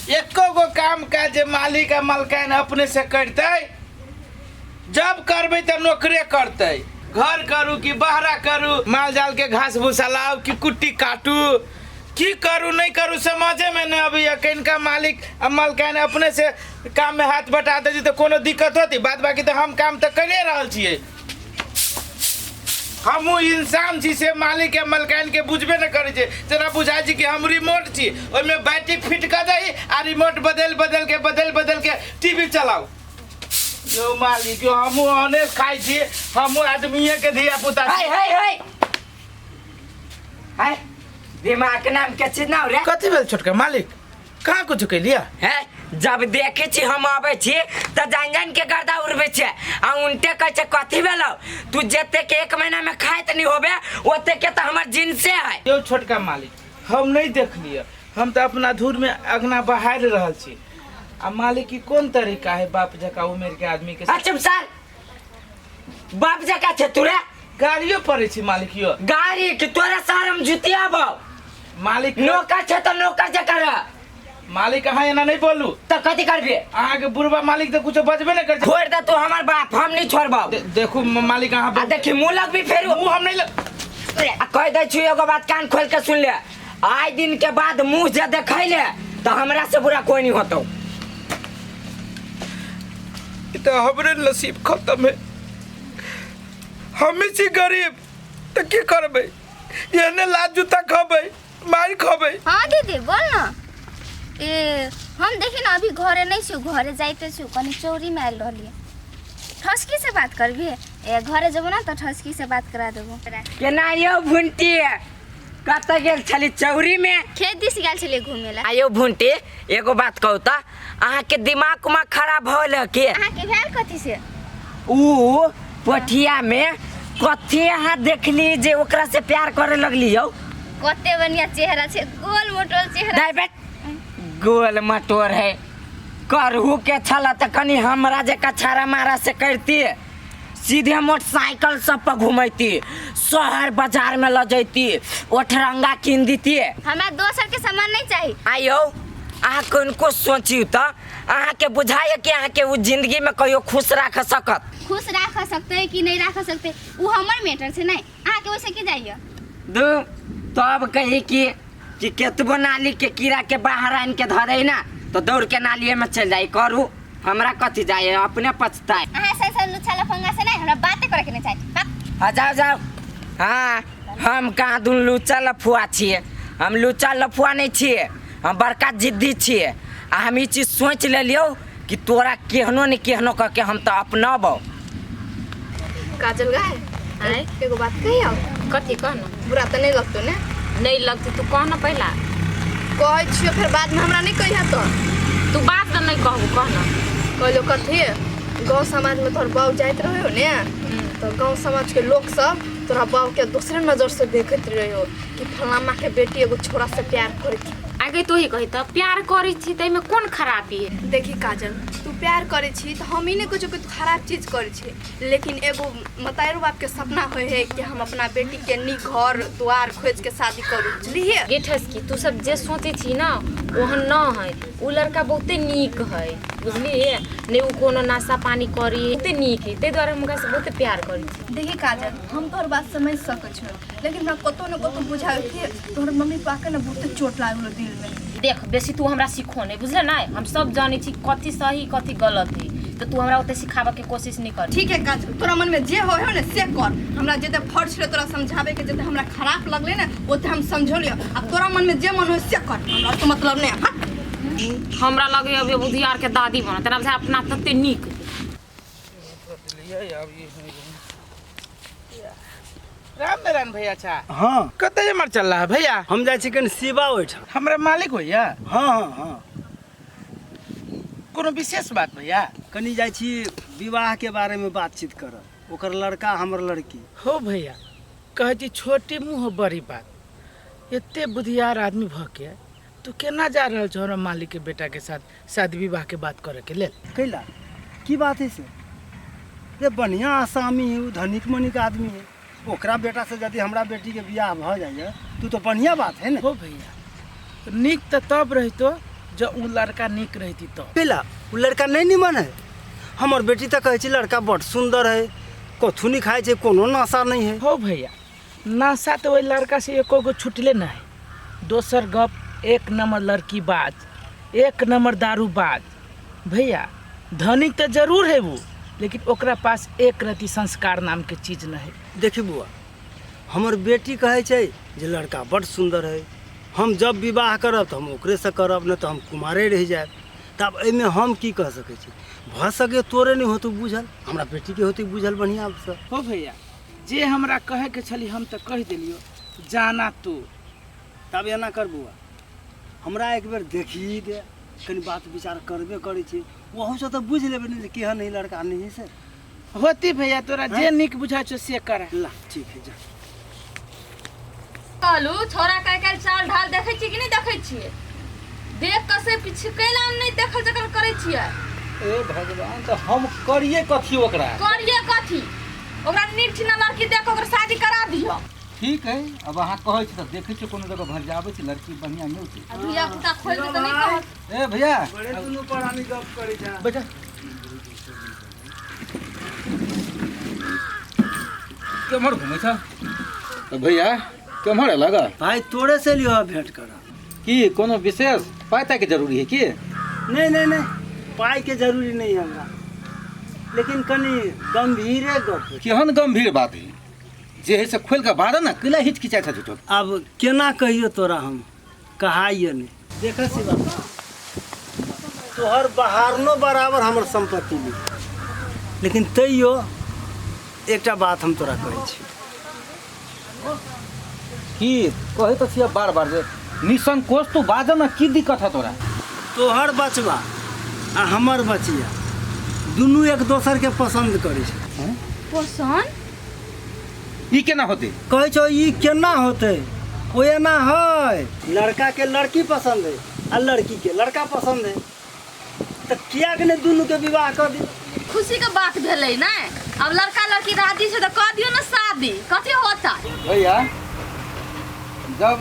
एको गो काम काज मालिक आ मलकान अपने से करते। जब करबे तो नौकरे करते। घर करू कि बहरा करू, माल जाल के घास भूसा लाओ कि कुट्टी काटू, की करू नहीं करू समझे में नहीं अभी। इनका मालिक मलकान अपने से काम में हाथ बटा दे तो कोनो दिक्कत होती। बात बाकी तो हम काम तो करे रहल छिए। हमू इंसान छी से मालिक के मलकान के बुझबे न करे छे। जना बुझाई छी कि हम रिमोट छी, ओमे बैटरी फिट कर दई आ रिमोट बदल के टीवी चलाओ। यो मालिक यो हमू ओने खाई छी, हमू आदमीए के धिया पुता छी। हाय दिमाग नाम के चीज ना रे। कथि भेल छोटका मालिक? कहाँ कुछ कइलिया है? जब देखे छी हम आवे छी त जान के गर्दा उड़बे छे आ उनटे कह छे कथि भेलो तू जते के 1 महीना में खाइत नहीं होबे ओते के त हमर जिन से है। यो छोटका मालिक हम नहीं देखलिए, हम तो अपना धूर में अगना बहार रहल छी। आ मालिक की कौन तरीका है बाप जका उम्र के आदमी के? अच्छा साल बाप जका छे तोरे गाड़ियो पड़े छी मालिक। यो गाड़ी के तोरा सारम जुतिया बा मालिक नौकर छे त नौकर जका रह। मालिक अहाँ एना नहीं बोलू त कथि करबे? अहाँ के बुढ़वा मालिक तो कुछ बजबे नहीं करछे। छोड़ दे तू हमर बाप, हम नहीं छोड़बो। देखू मालिक अहाँ आ देखी मुंह लग भी फेरू मुंह हम नहीं आ कह दे छी एगो बात कान खोल के सुन ले। आज दिन के बाद मुंह जे देखैले त हमरा से बुरा कोई नहीं होतो। तो हमरे नसीब खत्म है। हम छी गरीब तो की करबे? एने लाज जूता खबे, मार खबे। हाँ दीदी बोल ना। हम देखी ना अभी घरे नहीं छु, घरे जाते छु कनी चोरी में आइल रहलिए। ठसकी से बात करबी? घरे जब ना तो ठसकी से बात करा देबो। केना यो भुंटी कत गेल छली चौरी में? खेत दिस गेल छलिए घूमे ला। आयो भुंटी एगो बात कहू त अहाँ के दिमाग में खराब होल के? अहाँ के भेल कथि से? ऊ पठिया में कथि अहाँ देखली जे ओकरा से प्यार करे लगली हो? कते बढ़िया चेहरा छे, गोल मोटोल चेहरा। दाइबेट गोल मटोर है करहू के छला त कनी हमरा जे कछारा मारा से करती सीधे मोटरसाइकिल सब पर घुमैती, शहर बाजार में ल जैती, ओठरंगा किन देती। हमरा दोसर के सामान नहीं चाहिए। आयो अहाँ को सोची त अहाँ के बुझाए कि अहाँ के उ जिंदगी में कहियो खुश राख सकत? खुश राख सकते कि नहीं राख सकते वो हमर मैटर से नहीं। अहाँ के वैसे के जाइए दू तब कही कि केतबो नाली के कीड़ा के बाहर आन के धरे ना तो दौड़ के नालिए में चल जाई। करू हमरा कथि जाए, अपने पछताए। अहाँ से लुच्छा लफंगा से नहीं हमरा बातें करे के नहीं चाहिए। हाँ जाओ जाओ। हाँ हम कहाँ दून लुच्चा लफुआ छिए, हम लुच्चा लफुआ नहीं छिए, हम बड़का जिद्दी छिए। आ हम ई चीज सोच ले लियो कि तोरा केहनो नहीं केहनो कह के हम तो अपनाबो। काजल गाय आय एगो बात कहियो। कथी कहना? बुरा तो नहीं लगतो ने? नहीं लगती तू कहना पहला। कहै छियो फिर बाद में हमरा नहीं कहिया तो। तू बात तो नहीं कहबू कहना। कहलो कथी गांव समाज में तोहर बाऊ जाइत रहो ने तो गांव समाज के लोग सब तोरा बाऊ के दूसरे नजर से देखत रहो कि फलाना के बेटी एगो छोरा से प्यार करती। आगे तू ही कही त प्यार करी छी त में कौन खराबी है? देखी काजल तू प्यार करे छी तो हम ही ने कुछ खराब चीज करे छी, लेकिन एगो मतारू बाप के सपना होय है कि हम अपना बेटी के नीक घर द्वार खोज के शादी करू। बुझलिए गेठस की तू सब जे सोचे छी ना ओहन न है। उ लड़का बहुते नीक है बुझलिए ने, उ कोनो नाशा पानी करी बहुते नीक है, ते द्वारा हमरा से बहुते प्यार करी छी। देखी काजल हम तोहर बात समझ सकै छी, लेकिन हमरा कतो न कतो बुझाय कि तोहर मम्मी पापा के न बहुते चोट लागलो दिल में। देख बेसी तू हमरा सिखो नहीं बुझले ना, हम सब जाने छी कथी सही कथी गलत है, तो तू हमरा ओते सिखावे के कोशिश नहीं कर। ठीक है काजल तोरा मन में जे होय हो ने से कर। हमरा जते फर्ज छले तोरा समझावे के, जते हमरा खराब लगले ना ओते हम समझो लियो। अब तोरा मन में जे मन हो से कर, हमरा तो मतलब नहीं है। हमरा लगे अभी बुधियार के दादी बना तेना से अपना तते नीक। राम नारायण भैया छा। हाँ कते जमर चल रहा है भैया? हम जाए छी कन शिवा ओठ। हमरा मालिक होइया? हाँ हाँ हाँ कोनो विशेष बात भैया? कनी जाए छी विवाह के बारे में बातचीत कर, ओकर लड़का हमर लड़की। हो भैया कहे छी छोटी मुँह बड़ी बात, एते बुधियार आदमी भ के तू केना जा रहल छ हमरा मालिक के बेटा के साथ शादी विवाह के बात करे के लेल? कैला की बात है से? ये बढ़िया आसामी है, धनिक मनिक आदमी है, ओकरा बेटा से यदि हमरा बेटी के बियाह भ जाए तो बढ़िया बात है ना। हो भैया निक त तब रही तो जब उ लड़का निक रहती तो पिला वो लड़का नहीं निमन है। हमर बेटी तो कहे लड़का बड़ सुंदर है, कथू नहीं खाए छे, कोनो नशा नहीं है। हो भैया नशा तो वही लड़का से एको गो छुटले ना है। दोसर गप, एक नंबर लड़की बाज, एक नंबर दारू बाज। भैया धनिक तो जरूर है वो, लेकिन ओकरा पास एक रति संस्कार नाम के चीज न है। देखी बुआ, हमर बेटी कहे छे जे लड़का बड़ सुंदर है, हम जब विवाह करब तो हम ओकरे से करब, न तो हम कुमारे रह जाए। तब एमे हम की कह सके छी? भ सके तोरे नहीं होतु बुझल, हमरा बेटी के होती बुझल बढ़िया से। हो भैया जे हमरा कहे के छली हम तो कह दिलियो, जाना तू। तब एना कर बुआ, हमरा एक बेर देखी दे, कनी बात विचार करबे करे छी, वहू से तो बुझ लेबे नहीं केहन नहीं लड़का नहीं से। होती भैया तोरा जे निक बुझा छो से कर। ला ठीक है जा। कहलू छोरा का काल चाल ढाल देखै छी कि नहीं देखै छियै? देख कसे पीछे कैला नहीं देखल जकर करै छियै? ए भगवान, तो हम करिए कथी ओकरा? करिए कथी? ओकरा निर्छ न लड़की देख ओकर शादी करा दियो। ठीक है, अब अहाँ कहै छी तो देखै छी कोनो जगह भर जाबै छी, लड़की बढ़िया मिल छै। धिया पुता खोल के तो नहीं कहत। ए भैया बड़े दुनु पर आनी गप करै जा। बेटा केमहर घुमै छ? भैया केमहर लगा? भाई तोरे से लियो भेंट करा। की कोनो विशेष पाई ताई के जरूरी है की? नहीं नहीं नहीं, पाई के जरूरी नहीं है हमरा, लेकिन कनी गंभीरे गप है। केहन गंभीर बात है जे है से खोल के बारे ना कैला हिचकिचाई था झूठो। अब केना कहियो तोरा हम कहाइए नहीं। देख सी बात, तोहर बहारनो बराबर हमर संपत्ति ली, लेकिन तैयो एकटा बात हम तोरा कहै छी। की कहे तो छिया बार बार जे निसंकोच तू बाज ना, की दिक्कत है तोरा? तोहर बचवा आ हमर बचिया दुनू एक दोसर के पसंद करै छै। पसंद ई केना होते? कहै छो ई केना होते? ओ एना है, लड़का के लड़की पसंद है आ लड़की के लड़का पसंद है, तो किया के नहीं दुनू के विवाह कर दी? खुशी के बात भेलै ना। अब लड़का लड़की राजी छै तो कर दियो ना शादी, कथी होता? भैया जब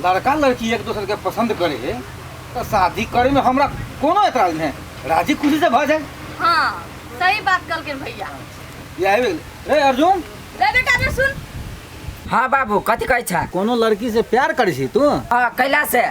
लड़का लड़की एक दूसरे के पसंद करे तो शादी करे में हमरा कोनो एतराज नहीं, राजी खुशी से भ जाए। हाँ सही बात कहलके भैया। ये रे अर्जुन, ले बेटा ने सुन। हाँ बाबू कथी कहै छ? कोनो लड़की से प्यार करे छी तू? हाँ कैला से?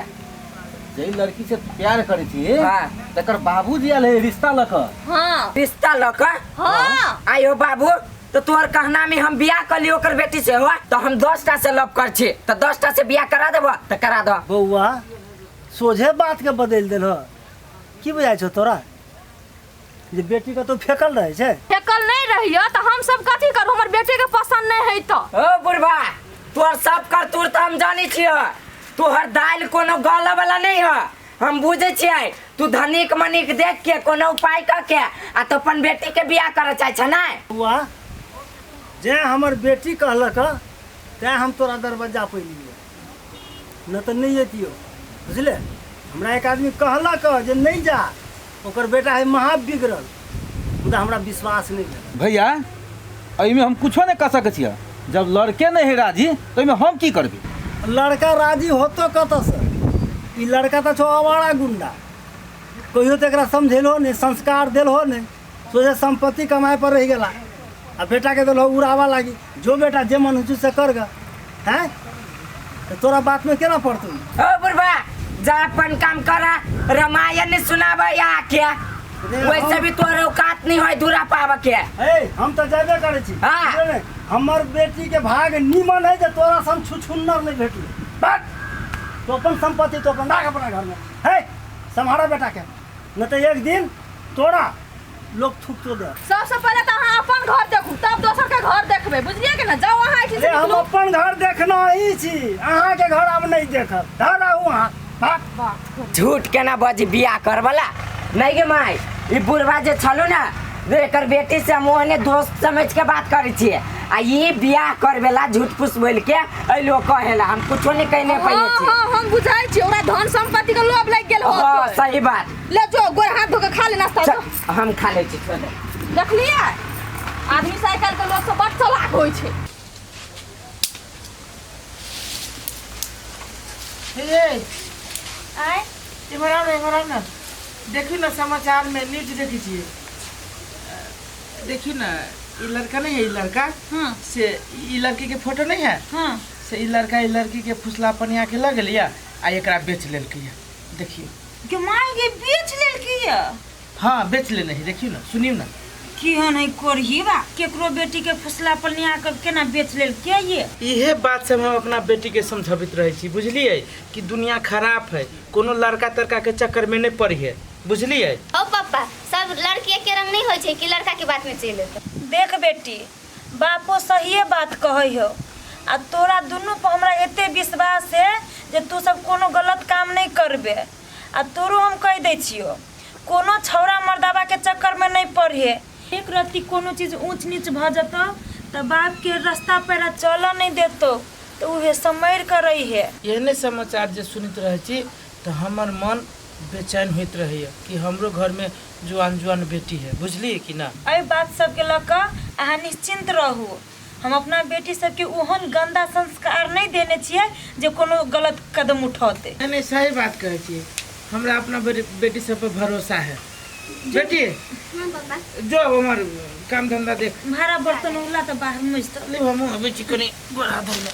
जे लड़की से प्यार करे छी हाँ। तकर बाबूजी आले रिश्ता लक। हाँ रिश्ता लक? हाँ आयो बाबू, तो तोहर कहना में हम बियाह कर लियो ओकर बेटी से हुआ, तो हम 10टा से लव कर छी, तो 10टा से बियाह करा देबो तो करा दो। बउआ सोझे बात के बदल देल हो, की बुझाइ छो तोरा जे बेटी का तो फेकल रहे छे? फेकल नहीं रहियो तो हम सब कथी करू? हमर बेटे के पसंद नहीं है तो। ओ बुढ़वा, तोहर सब करतूर तो हम जानी छियो, तोहर दाल कोनो गले वाला नहीं है, हम बुझे छियै। तू धनिक मनिक देख के कोनो उपाय क के आ तो अपन बेटी के बियाह करे चाहे छ ना? बउआ जे हमर बेटी कहलक ते हम तोरा दरवाजा पे लियो, न तो नहीं अतियो, बुझले? हमरा एक आदमी कहलक जे नहीं जा, ओकर बेटा है महा बिगड़ल, मुदा हमरा विश्वास नहीं भेल। भैया एहिमे हम कुछो नहीं कर सकै छियै, जब लड़के नहीं है राजी तो एहिमे हम की करबी? लड़का राजी होतो कत से? ई लड़का तो छो आवारा गुंडा, कहियो तो एकरा समझेलो नहीं, संस्कार देलो नहीं, सोचे संपत्ति कमाए पर रह गेला, आ बेटा के देलो उड़ावा लागी। जो बेटा जे मन हुचु से कर ग, हैं? तो तोरा बात में केना पड़तौ? ओ बुढ़वा, जा अपन काम करा, रामायण सुनाबा या क्या? वैसे भी तोर औकात नहीं है दूरा पाव के। ए हम तो जाबे करे छी। हाँ। बुझले ने? हमर बेटी के भाग निमन है जे तोरा सन छुछुन्नर नहीं भेटले। बस तो अपन संपत्ति तो अपन राख अपना घर में है, संभारा बेटा के, न तो एक दिन तोरा लोग थूक तो दे। सबसे पहले तो अहाँ अपन घर देखू, तब दोसर के घर देखबे, बुझलिए कि ना? जाओ अहाँ ए हम अपन घर देखना ही छी, अहाँ के घर अब नहीं देखब। धर आहू अहाँ बात झूठ केना बजी बियाह करवला? नहीं गे माई, ई बुढ़वा जे छलो ना, एकर बेटी से मोहने दोस्त समझ के बात करे छिए, आ ये बियाह करवेला झूठ फूस बोल के ए लोग कहेला हम कुछो नहीं कहने पहिले छी। हाँ हम बुझाई छी, ओकरा धन संपत्ति के लोभ लग गेल हो। हां सही बात। ले जो गोर हाथ धो के खा ले नाश्ता। चल, हम खा ले छी। देखलिए आदमी साइकिल के लोग से बड़ चलाक होई छै। हे आय एमहर आओ ना देखियो ना समाचार में न्यूज देखी छियै देखियो ना ई लड़का नहीं है, ई लड़का हाँ से ई लड़की के फोटो नहीं है हाँ से ई लड़की के फुसला पनिया के लग लिया आ एकरा बेच लेलकै देखियो के माय के बेच लेलकी है हाँ बेच लेने है देखियो ना सुनियो ना की हन करही बा केकरो बेटी के फुसला पनिया के केना बेच लेलके ये इहे बात से हम अपना बेटी के समझाबित रहे छी बुझलिए कि दुनिया खराब है, कोनो लड़का तड़का के चक्कर में नहीं पड़ी है बुझलिए। ओ पापा सब लड़की के रंग नहीं होय छै कि लड़का के बात में चले। देख बेटी बापो सही बात कहै हो आ तोरा दुनू पर हमरा एते विश्वास है जे तू सब कोनो गलत काम नहीं करबे आ तोरो हम कह दै छियो कोनो छौरा मर्दावा के चक्कर में नहीं पड़े। एक रत्ती कोनो चीज ऊंच नीच भ जतो त बाप के रास्ता पैरा चल नहीं देतो तो उहे समैर करई है। एहने समाचार जे सुनित रहे छी तो हमर मन बेचैन होइत रहे कि हमरो घर में जुआन जुआन बेटी है बुझलिए कि ना। एहि बात सबके लऽ कऽ अहाँ निश्चिंत रहू, हम अपना बेटी सबके ओहन गंदा संस्कार नहीं देने छियै जे कोनो गलत कदम उठौते। नहीं सही बात कहै छी, हमरा अपना बेटी सब पर भरोसा है। बेटी हां पापा जो हमार काम धंधा देख भाड़ा बर्तन उला तो बाहर में ले हम अबे चिकनी बड़ा धंधा